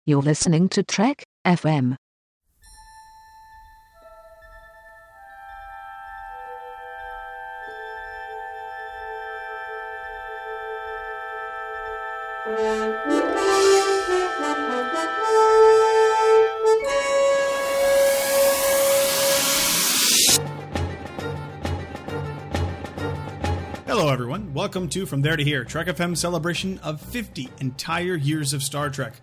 You're listening to Trek FM. Hello everyone, welcome to From There to Here, Trek FM's celebration of 50 entire years of Star Trek.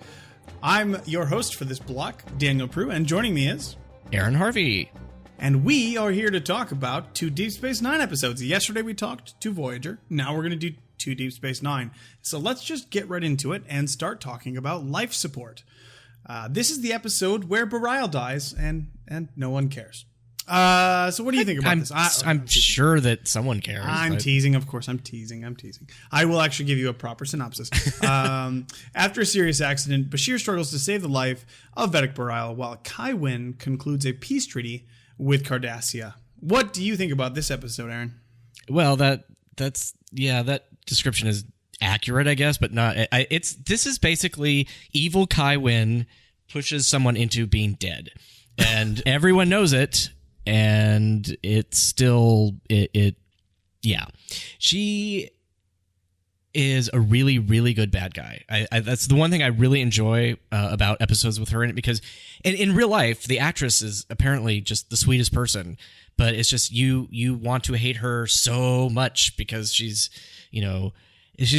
I'm your host for this block, Daniel Proulx, and joining me is... Aaron Harvey. And we are here to talk about 2 Deep Space Nine episodes. Yesterday we talked to Voyager, now we're going to do 2 Deep Space Nine. So let's just get right into it and start talking about life support. This is the episode where Bareil dies, and no one cares. So what do you think about this? I'm sure that someone cares. I'm teasing, of course. I'm teasing. I will actually give you a proper synopsis. After a serious accident, Bashir struggles to save the life of Vedic Bareil, while Kai Wynn concludes a peace treaty with Cardassia. What do you think about this episode, Aaron? Well, that description is accurate, I guess, but not. This is basically evil Kai Wynn pushes someone into being dead, and everyone knows it. And it's still, yeah. She is a really, really good bad guy. That's the one thing I really enjoy about episodes with her in it, because in real life, the actress is apparently just the sweetest person, but it's just you want to hate her so much because she's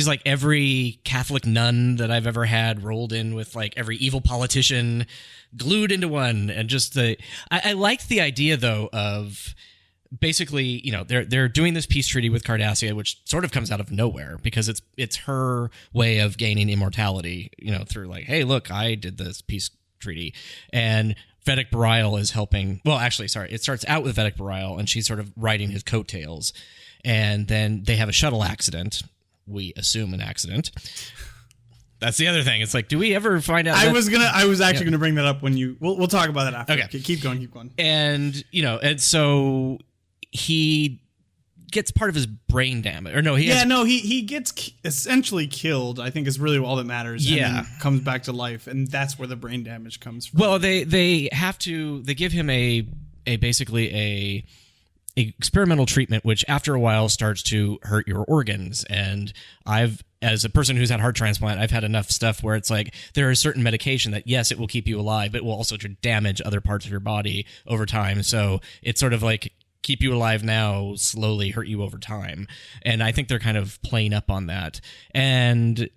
like every Catholic nun that I've ever had rolled in with like every evil politician glued into one. And just I liked the idea though of basically, they're doing this peace treaty with Cardassia, which sort of comes out of nowhere because it's her way of gaining immortality, through like, hey, look, I did this peace treaty. And Vedic Bareil is helping. Well, actually, sorry. It starts out with Vedic Bareil and she's sort of riding his coattails. And then they have a shuttle accident. We assume an accident. That's the other thing. It's like, do we ever find out? I was actually gonna bring that up when you. We'll talk about that after. Okay, keep going. And and so he gets part of his brain damage, or no? He gets essentially killed. I think is really all that matters. Yeah, and then comes back to life, and that's where the brain damage comes from. Well, they give him basically a experimental treatment, which after a while starts to hurt your organs. And as a person who's had heart transplant, I've had enough stuff where it's like there is certain medication that, yes, it will keep you alive, but it will also damage other parts of your body over time. So it's sort of like keep you alive now, slowly hurt you over time. And I think they're kind of playing up on that. And,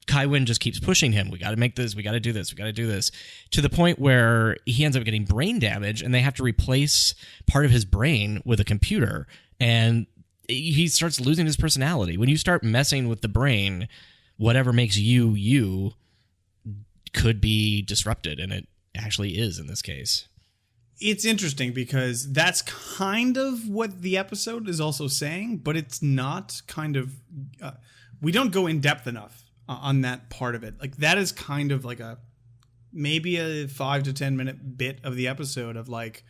Kai Wynn just keeps pushing him. We got to make this. We got to do this. We got to do this, to the point where he ends up getting brain damage, and they have to replace part of his brain with a computer, and he starts losing his personality. When you start messing with the brain, whatever makes you could be disrupted, and it actually is in this case. It's interesting because that's kind of what the episode is also saying, but it's not we don't go in depth enough on that part of it. Like that is kind of like maybe a 5 to 10 minute bit of the episode of like,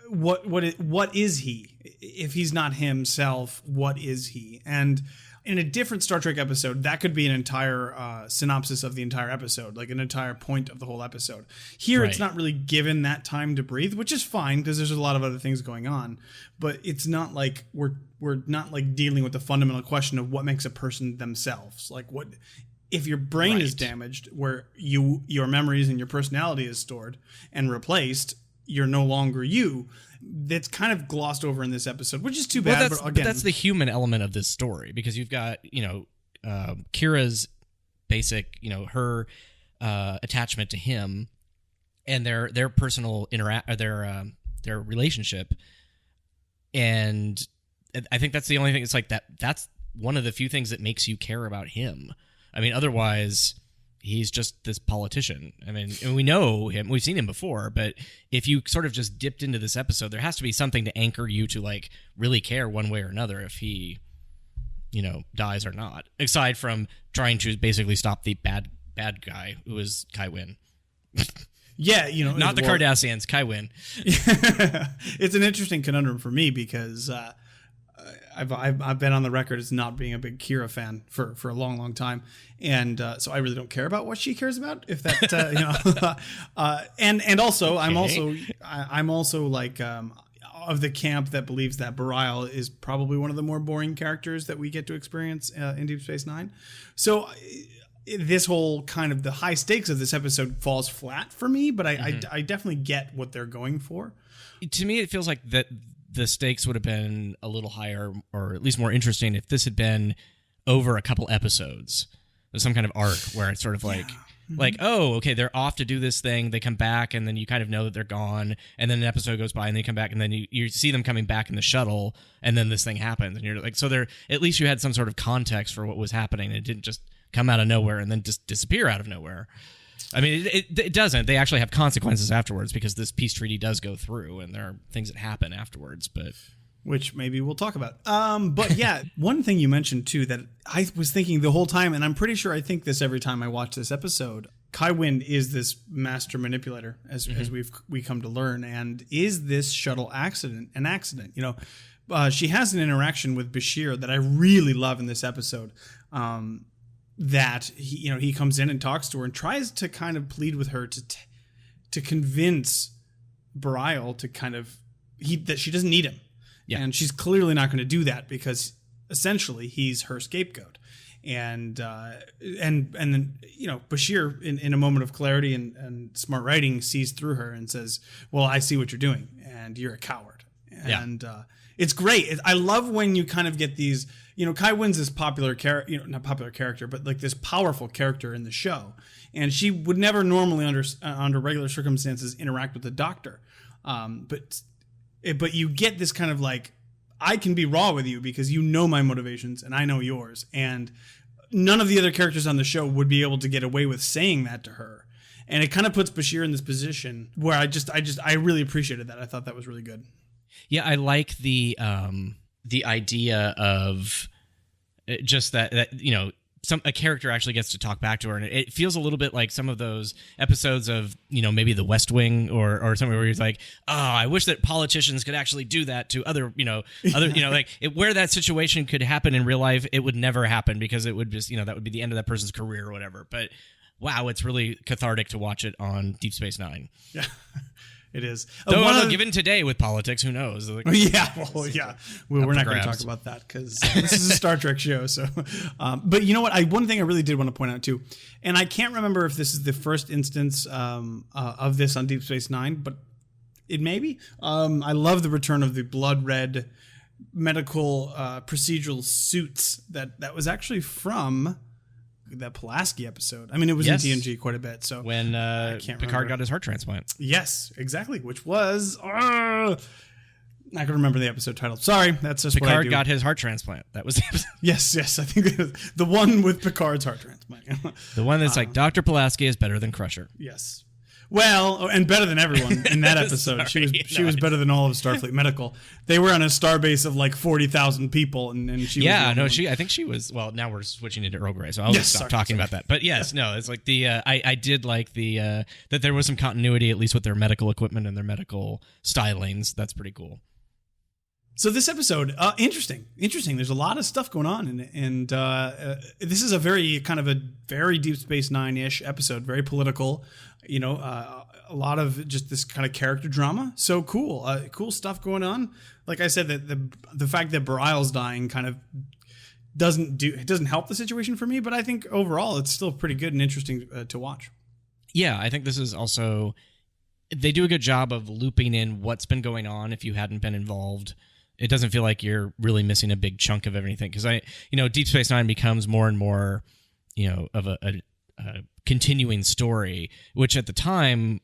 what is he? If he's not himself, what is he? And in a different Star Trek episode, that could be an entire synopsis of the entire episode, like an entire point of the whole episode. Here, right. It's not really given that time to breathe, which is fine because there's a lot of other things going on. But it's not like we're not like dealing with the fundamental question of what makes a person themselves. Like what if your brain is damaged, where your memories and your personality is stored and replaced, you're no longer you. That's kind of glossed over in this episode, which is too bad. But that's the human element of this story, because you've got Kira's basic, her attachment to him, and their personal their relationship, and I think that's the only thing. It's like that's one of the few things that makes you care about him. I mean, otherwise, he's just this politician. I mean, and we know him. We've seen him before. But if you sort of just dipped into this episode, there has to be something to anchor you to like really care one way or another if he, dies or not. Aside from trying to basically stop the bad guy who is Kai Wynn. Yeah, not the Cardassians, Kai Wynn. It's an interesting conundrum for me because I've been on the record as not being a big Kira fan for a long time, and so I really don't care about what she cares about. If that and also okay. I'm also like of the camp that believes that Bareil is probably one of the more boring characters that we get to experience in Deep Space Nine. So this whole kind of the high stakes of this episode falls flat for me, but I definitely get what they're going for. To me, it feels like that the stakes would have been a little higher, or at least more interesting, if this had been over a couple episodes. There's some kind of arc where it's sort of like, oh, okay, they're off to do this thing. They come back, and then you kind of know that they're gone. And then an episode goes by, and they come back, and then you see them coming back in the shuttle, and then this thing happens. And you're like, so there, at least you had some sort of context for what was happening. And it didn't just come out of nowhere and then just disappear out of nowhere. I mean, it doesn't. They actually have consequences afterwards because this peace treaty does go through, and there are things that happen afterwards. But which maybe we'll talk about. But yeah, one thing you mentioned too that I was thinking the whole time, and I'm pretty sure I think this every time I watch this episode. Kai Wynn is this master manipulator, as we come to learn, and is this shuttle accident an accident? You know, she has an interaction with Bashir that I really love in this episode. That he comes in and talks to her and tries to kind of plead with her to convince Bareil to kind of that she doesn't need him. Yeah. And she's clearly not going to do that because essentially he's her scapegoat. And then, Bashir in a moment of clarity and smart writing sees through her and says, well, I see what you're doing and you're a coward. And it's great. I love when you kind of get these, Kai Wynn's this popular character, not popular character, but like this powerful character in the show. And she would never normally under regular circumstances interact with the Doctor. But you get this kind of like, I can be raw with you because you know my motivations and I know yours. And none of the other characters on the show would be able to get away with saying that to her. And it kind of puts Bashir in this position where I really appreciated that. I thought that was really good. Yeah, I like the idea of just that a character actually gets to talk back to her, and it feels a little bit like some of those episodes of maybe The West Wing or somewhere where he's like, oh, I wish that politicians could actually do that to other like where that situation could happen in real life, it would never happen because it would just that would be the end of that person's career or whatever. But wow, it's really cathartic to watch it on Deep Space Nine. Yeah. It is. Though given today with politics, who knows? Like, we're not going to talk about that because this is a Star Trek show. So, but you know what? One thing I really did want to point out too, and I can't remember if this is the first instance of this on Deep Space Nine, but it may be. I love the return of the blood red medical procedural suits that was actually from that Pulaski episode. I mean, it was in TNG quite a bit. So when Picard got his heart transplant. Yes, exactly. Which was I can remember the episode title. Sorry, that's just Picard what I do. got his heart transplant. That was the episode. Yes. I think the one with Picard's heart transplant. The one that's like Dr. Pulaski is better than Crusher. Yes. Well, and better than everyone in that episode. Sorry, she was better than all of Starfleet Medical. They were on a starbase of like 40,000 people, and she was I think she was. Well, now we're switching into Earl Grey, so I'll just stop talking about that. But yes, it's like the I did like the that there was some continuity at least with their medical equipment and their medical stylings. That's pretty cool. So this episode, interesting. There's a lot of stuff going on, and this is a very Deep Space Nine-ish episode, very political. A lot of just this kind of character drama. So cool, cool stuff going on. Like I said, that the fact that Bareil's dying kind of doesn't help the situation for me, but I think overall it's still pretty good and interesting to watch. Yeah, I think this is also they do a good job of looping in what's been going on if you hadn't been involved. It doesn't feel like you're really missing a big chunk of everything because Deep Space Nine becomes more and more, of a continuing story, which at the time,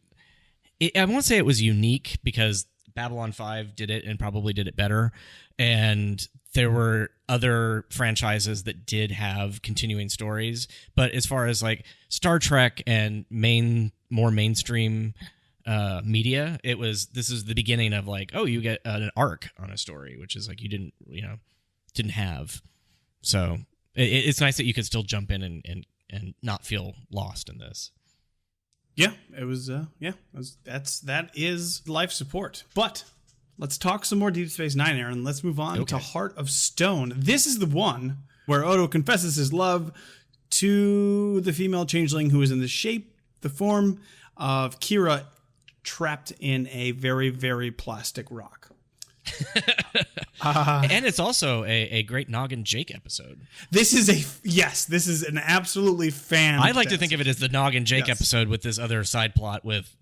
I won't say it was unique because Babylon 5 did it and probably did it better, and there were other franchises that did have continuing stories. But as far as like Star Trek and more mainstream media, this is the beginning of like, oh, you get an arc on a story, which is like you didn't have. So it's nice that you could still jump in and not feel lost in this. Yeah, it was. That is life support. But Let's talk some more Deep Space Nine, Aaron. Let's move on to Heart of Stone. This is the one where Odo confesses his love to the female changeling who is in the form of Kira, trapped in a very, very plastic rock. And it's also a great Nog and Jake episode. This is an absolutely fantastic. I like to think of it as the Nog and Jake episode with this other side plot with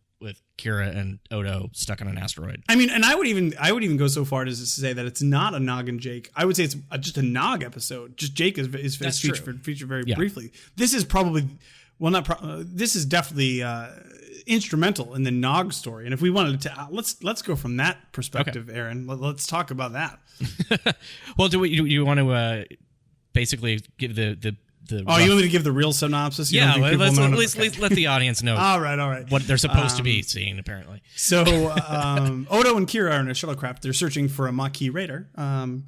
Kira and Odo stuck on an asteroid. I mean, and I would even go so far as to say that it's not a Nog and Jake. I would say it's just a Nog episode. Just Jake is featured very briefly. This is probably, this is definitely instrumental in the Nog story. And if we wanted to, let's go from that perspective, Aaron. Let's talk about that. Well, do you want to basically give the you want me to give the real synopsis? Let's let the audience know. All right. What they're supposed to be seeing, apparently. So Odo and Kira are in a shuttlecraft. They're searching for a Maquis raider, and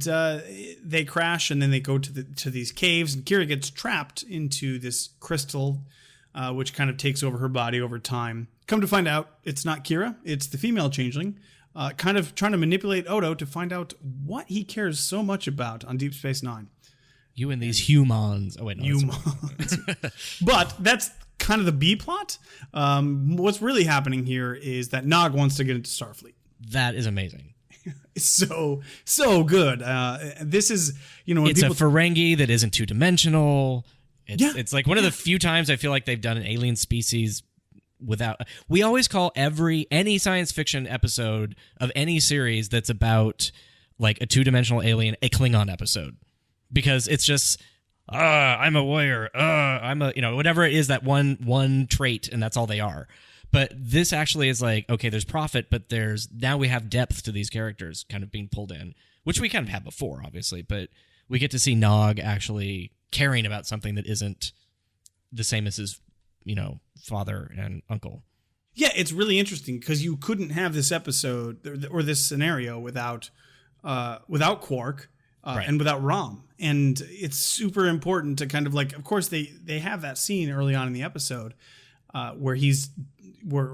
they crash, and then they go to these caves, and Kira gets trapped into this crystal, which kind of takes over her body over time. Come to find out, it's not Kira; it's the female changeling, kind of trying to manipulate Odo to find out what he cares so much about on Deep Space Nine. You and these humans. Oh, wait, no. Humans. But that's kind of the B plot. What's really happening here is that Nog wants to get into Starfleet. That is amazing. It's so good. This is, when it's a Ferengi that isn't two-dimensional. It's like one of the few times I feel like they've done an alien species without... We always call any science fiction episode of any series that's about like a two-dimensional alien a Klingon episode. Because it's just, I'm a warrior, I'm a, whatever it is, that one trait, and that's all they are. But this actually is like, okay, there's profit, but now we have depth to these characters kind of being pulled in, which we kind of had before, obviously, but we get to see Nog actually caring about something that isn't the same as his, father and uncle. Yeah, it's really interesting because you couldn't have this episode or this scenario without Quark. Right. And without Rom. And it's super important to kind of of course they have that scene early on in the episode where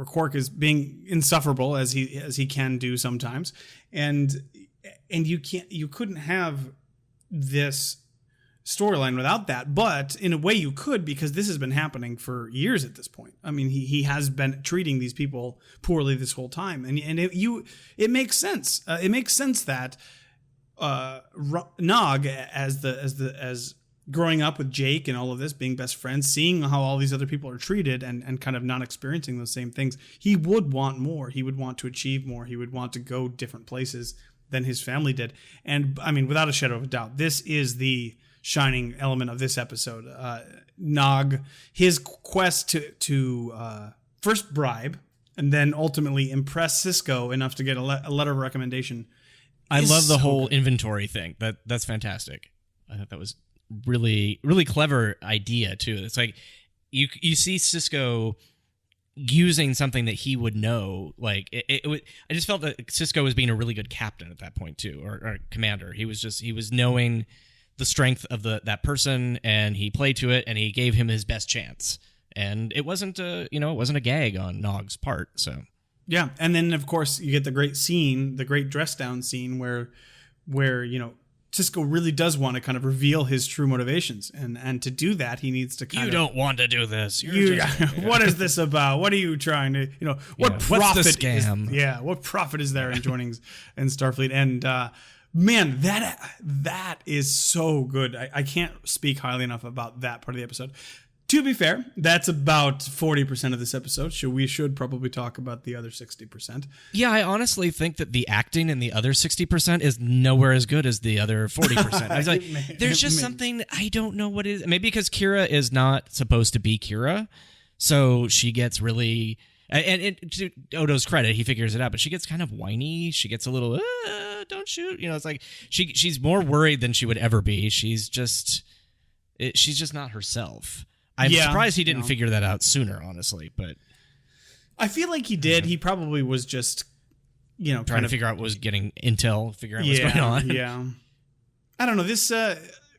Quark is being insufferable as he can do sometimes. And you couldn't have this storyline without that, but in a way you could, because this has been happening for years at this point. I mean, he has been treating these people poorly this whole time. And it makes sense. It makes sense that Nog as growing up with Jake and all of this, being best friends, seeing how all these other people are treated and kind of not experiencing those same things, he would want more. He would want to achieve more. He would want to go different places than his family did. And I mean, without a shadow of a doubt, this is the shining element of this episode. Nog, his quest to first bribe and then ultimately impress Sisko enough to get a letter of recommendation. I love the whole inventory thing. That's fantastic. I thought that was really, really clever idea too. It's like you see Sisko using something that he would know. Like I just felt that Sisko was being a really good captain at that point too, or commander. He was knowing the strength of that person, and he played to it, and he gave him his best chance. And it wasn't a gag on Nog's part. So. Yeah, and then of course you get the great dress down scene where Sisko really does want to kind of reveal his true motivations, and to do that he needs to You don't want to do this. What is this about? What are you trying to what profit? What's the scam? What profit is there in joining in Starfleet? And man, that is so good. I can't speak highly enough about that part of the episode. To be fair, that's about 40% of this episode, so we should probably talk about the other 60%. Yeah, I honestly think that the acting in the other 60% is nowhere as good as the other 40%. I was like, there's just something, I don't know what it is. Maybe because Kira is not supposed to be Kira, so she gets really... And to Odo's credit, he figures it out, but she gets kind of whiny. She gets a little, don't shoot. It's like she's more worried than she would ever be. She's just not herself. I'm surprised he didn't figure that out sooner, honestly. But I feel like he did. He probably was just, trying to figure out what was getting intel, figure out what's going on. Yeah. I don't know. This,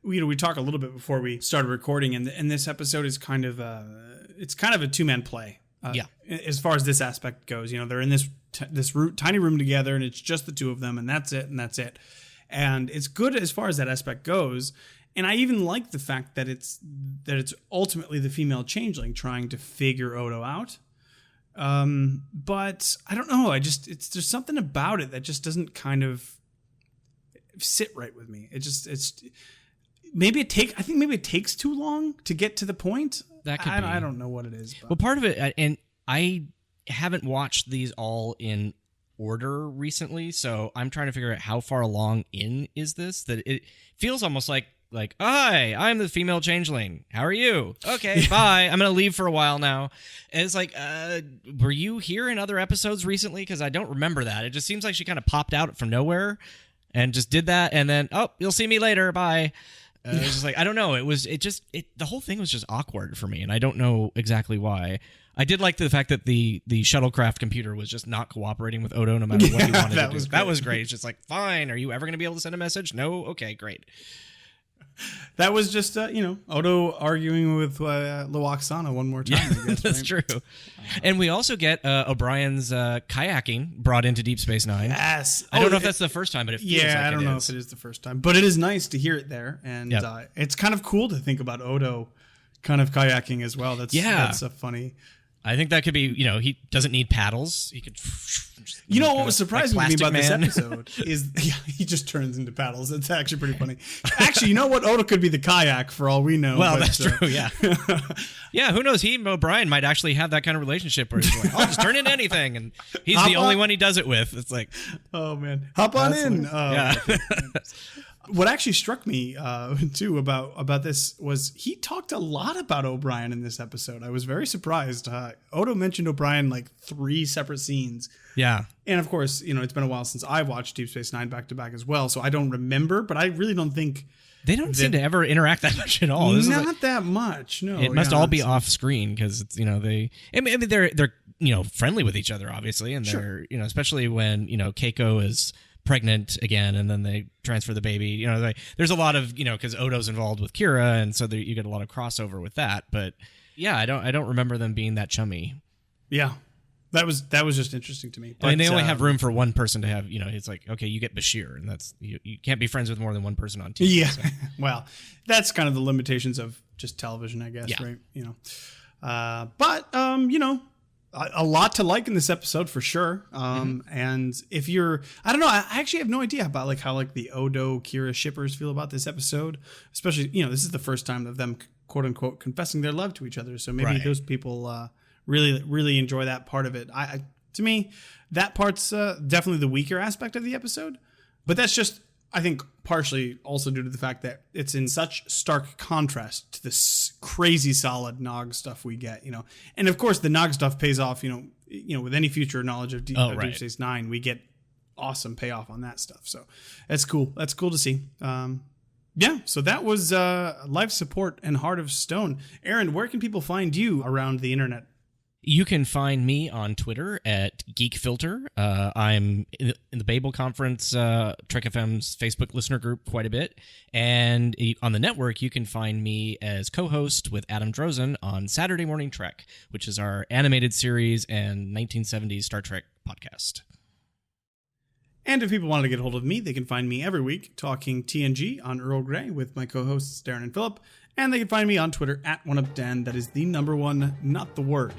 we talked a little bit before we started recording, and this episode is kind of a two-man play. as far as this aspect goes. They're in this tiny room together, and it's just the two of them, and that's it, and it's good as far as that aspect goes. And I even like the fact that it's ultimately the female changeling trying to figure Odo out. But I don't know. There's something about it that just doesn't kind of sit right with me. Maybe it takes too long to get to the point. That could be. I don't know what it is. But. Well, part of it, and I haven't watched these all in order recently, so I'm trying to figure out how far along in is this, that it feels almost like, hi, I'm the female changeling. How are you? Okay, bye. I'm going to leave for a while now. And it's like, were you here in other episodes recently? Because I don't remember that. It just seems like she kind of popped out from nowhere and just did that, and then, oh, you'll see me later. Bye. It was just like, I don't know. The whole thing was just awkward for me, and I don't know exactly why. I did like the fact that the shuttlecraft computer was just not cooperating with Odo no matter what he wanted to do. That was great. It's just like, fine, are you ever going to be able to send a message? No? Okay, great. That was just, Odo arguing with Loaxana one more time. I guess, that's right? true. And we also get O'Brien's kayaking brought into Deep Space Nine. Yes. I don't know if that's the first time, but it feels like I don't know if it is the first time. But it is nice to hear it there. And it's kind of cool to think about Odo kind of kayaking as well. That's a funny... I think that could be, he doesn't need paddles. He could... what was surprising to me about this episode is he just turns into paddles. It's actually pretty funny. Actually, you know what? Odo could be the kayak for all we know. Well, that's true, yeah. Yeah, who knows? He and O'Brien might actually have that kind of relationship where he's like, I'll just turn into anything. And he's the only one he does it with. It's like... Oh, man. Hop on in. Yeah. What actually struck me, too, about this was he talked a lot about O'Brien in this episode. I was very surprised. Odo mentioned O'Brien like 3 separate scenes. Yeah. And, of course, it's been a while since I watched Deep Space Nine back-to-back as well, so I don't remember, but I really don't think... They don't seem to ever interact that much at all. Not that much, no. It must all be off-screen because, they're friendly with each other, obviously, and they're, especially when, Keiko is... pregnant again, and then they transfer the baby. There's a lot of because Odo's involved with Kira, and so you get a lot of crossover with that. But yeah, I don't remember them being that chummy. Yeah, that was just interesting to me. But, they only have room for one person to have. It's like, okay, you get Bashir, and that's you can't be friends with more than one person on TV. Yeah, so. Well, that's kind of the limitations of just television, I guess. Yeah. Right. But a lot to like in this episode for sure. And if you're, I don't know, I actually have no idea about how the Odo Kira shippers feel about this episode, especially, this is the first time of them quote unquote confessing their love to each other. So maybe those people really, really enjoy that part of it. To me, that part's definitely the weaker aspect of the episode, but that's just, I think, partially also due to the fact that it's in such stark contrast to this crazy solid Nog stuff we get, And of course, the Nog stuff pays off, with any future knowledge of Deep Space Nine, we get awesome payoff on that stuff. So that's cool. That's cool to see. So that was Life Support and Heart of Stone. Aaron, where can people find you around the internet? You can find me on Twitter at GeekFilter. I'm in the Babel Conference, Trek FM's Facebook listener group quite a bit. And on the network, you can find me as co-host with Adam Drozen on Saturday Morning Trek, which is our animated series and 1970s Star Trek podcast. And if people want to get a hold of me, they can find me every week talking TNG on Earl Grey with my co-hosts Darren and Philip. And they can find me on Twitter at OneUpDan. That is the number 1, not the word.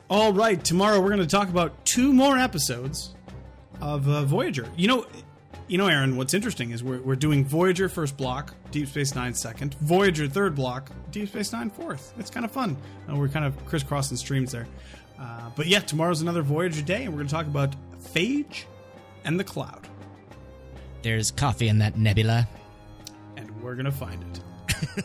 All right, tomorrow we're going to talk about 2 more episodes of Voyager. Aaron, what's interesting is we're doing Voyager first block, Deep Space Nine second, Voyager third block, Deep Space Nine fourth. It's kind of fun. We're kind of crisscrossing streams there. But yeah, tomorrow's another Voyager day, and we're going to talk about Phage and the Cloud. There's coffee in that nebula. And we're going to find it.